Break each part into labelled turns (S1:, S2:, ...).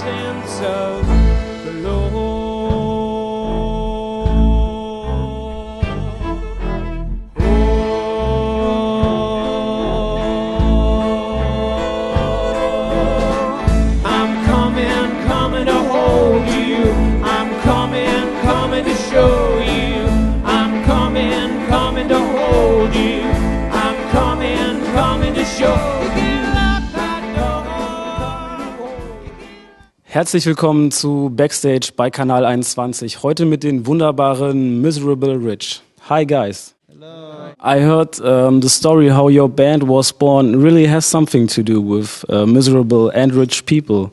S1: mountains of the Lord. I'm coming to hold you. I'm coming to show you. I'm coming to hold you. I'm coming to show you.
S2: Herzlich willkommen zu Backstage bei Kanal 21. Heute mit den wunderbaren Miserable Rich. Hi guys.
S3: Hello.
S2: I heard the story how your band was born really has something to do with miserable and rich people.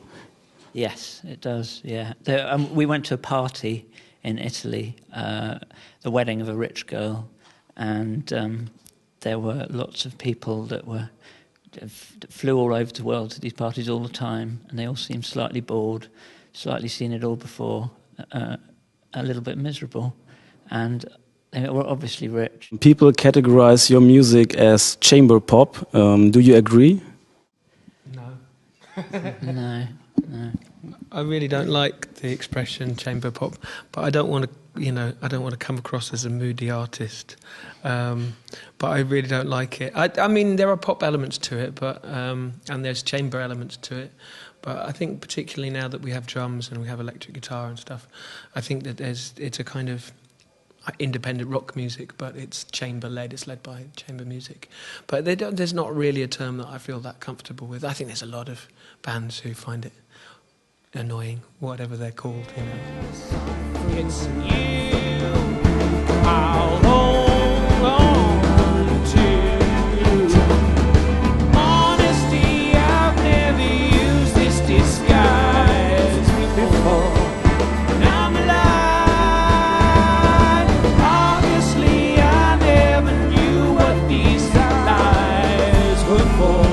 S3: Yes, it does. Yeah, we went to a party in Italy, the wedding of a rich girl, and there were lots of people that flew all over the world to these parties all the time, and they all seemed slightly bored, slightly seen it all before, a little bit miserable, and they were obviously rich.
S2: People categorize your music as chamber pop. Do you agree?
S4: No.
S3: No.
S4: I really don't like the expression chamber pop, but I don't want to come across as a moody artist. But I really don't like it. I mean, there are pop elements to it, but and there's chamber elements to it. But I think particularly now that we have drums and we have electric guitar and stuff, I think that it's a kind of independent rock music, but it's chamber-led. It's led by chamber music. But there's not really a term that I feel that comfortable with. I think there's a lot of bands who find it annoying, whatever they're called, you know.
S1: It's you I'll hold on to. Honesty, I've never used this disguise before. And I'm alive. Obviously, I never knew what these lies were for.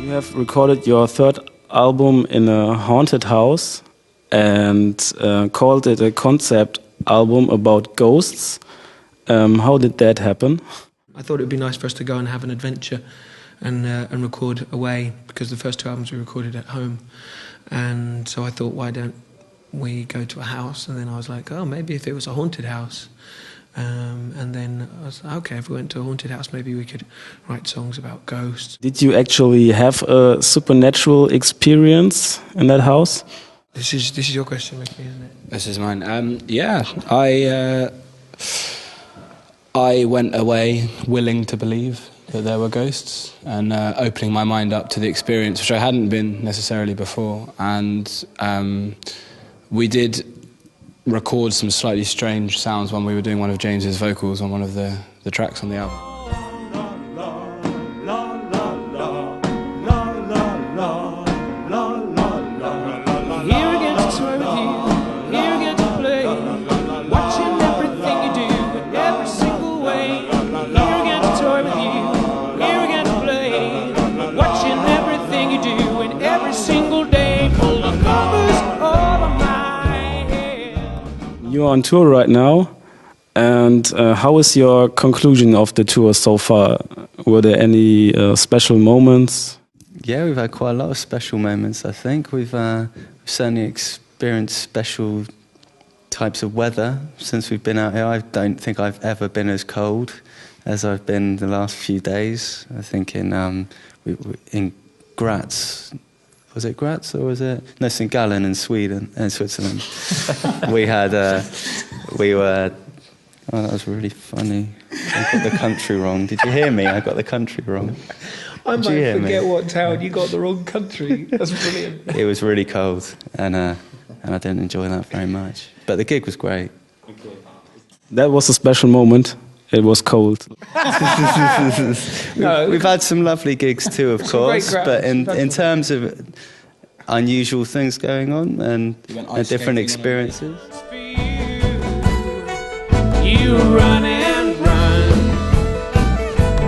S2: You have recorded your third album in a haunted house and called it a concept album about ghosts. How did that happen?
S4: I thought it would be nice for us to go and have an adventure and record away, because the first two albums we recorded at home. And so I thought, why don't we go to a house? And then I was like, oh, maybe if it was a haunted house. And then I was like, okay, if we went to a haunted house, maybe we could write songs about ghosts.
S2: Did you actually have a supernatural experience in that house?
S4: This is your question, Mickey, isn't it?
S5: This is mine. Yeah, I went away willing to believe that there were ghosts and opening my mind up to the experience, which I hadn't been necessarily before. And we did record some slightly strange sounds when we were doing one of James's vocals on one of the tracks on the album.
S1: Here again to toy with you, here again to play, watching everything you do in every single way. Here again to toy with you, here again to play, watching everything you do in every single day. Pull the covers over my head.
S2: You're on tour right now, and how is your conclusion of the tour so far? Were there any special moments?
S6: Yeah, we've had quite a lot of special moments, I think. We've certainly experienced special types of weather since we've been out here. I don't think I've ever been as cold as I've been the last few days. I think in Graz, was it Graz or was it? No, St. Gallen in Switzerland. Oh, that was really funny. I got the country wrong. Did you hear me? I got the country wrong.
S4: I
S6: Did you hear
S4: might forget
S6: me?
S4: what town. You got the wrong country. That's brilliant.
S6: It was really cold, and I didn't enjoy that very much. But the gig was great.
S2: That was a special moment. It was cold.
S6: We've had some lovely gigs too, of course, but in terms of unusual things going on and different experiences.
S1: You run and run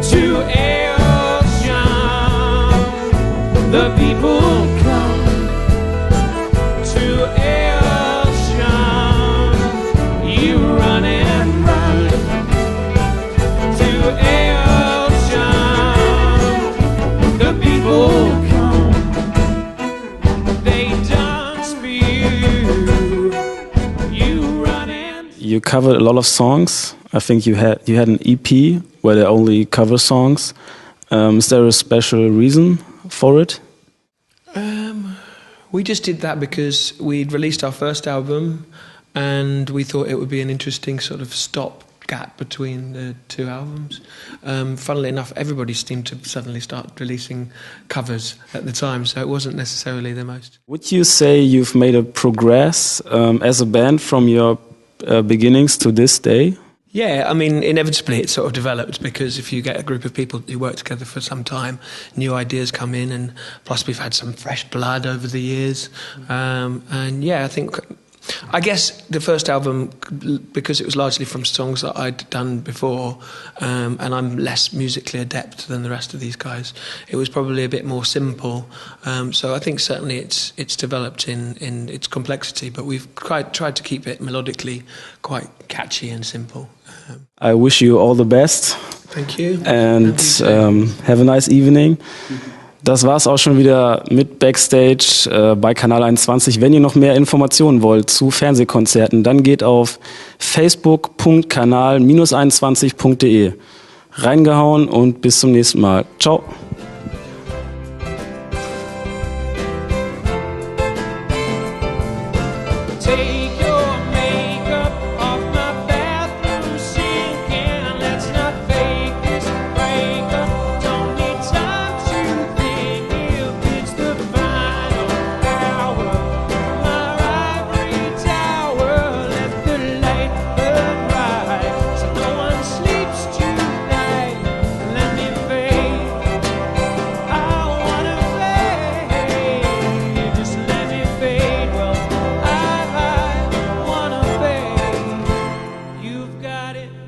S1: to Elsham. The people come to Elsham. You run and run to Elsham.
S2: covered a lot of songs. I think you had an EP where they only cover songs. Is there a special reason for it?
S4: We just did that because we'd released our first album and we thought it would be an interesting sort of stop gap between the two albums. Funnily enough, everybody seemed to suddenly start releasing covers at the time, so it wasn't necessarily the most.
S2: Would you say you've made a progress as a band from your beginnings to this day?
S4: Yeah, I mean, inevitably it sort of developed because if you get a group of people who work together for some time, new ideas come in, and plus we've had some fresh blood over the years. And yeah, I guess the first album, because it was largely from songs that I'd done before, and I'm less musically adept than the rest of these guys, it was probably a bit more simple. So I think certainly it's developed in its complexity, but we've tried to keep it melodically quite catchy and simple.
S2: I wish you all the best.
S4: Thank you.
S2: And have a nice evening. Das war's auch schon wieder mit Backstage bei Kanal 21. Wenn ihr noch mehr Informationen wollt zu Fernsehkonzerten, dann geht auf facebook.kanal-21.de. Reingehauen und bis zum nächsten Mal. Ciao.
S1: Got it.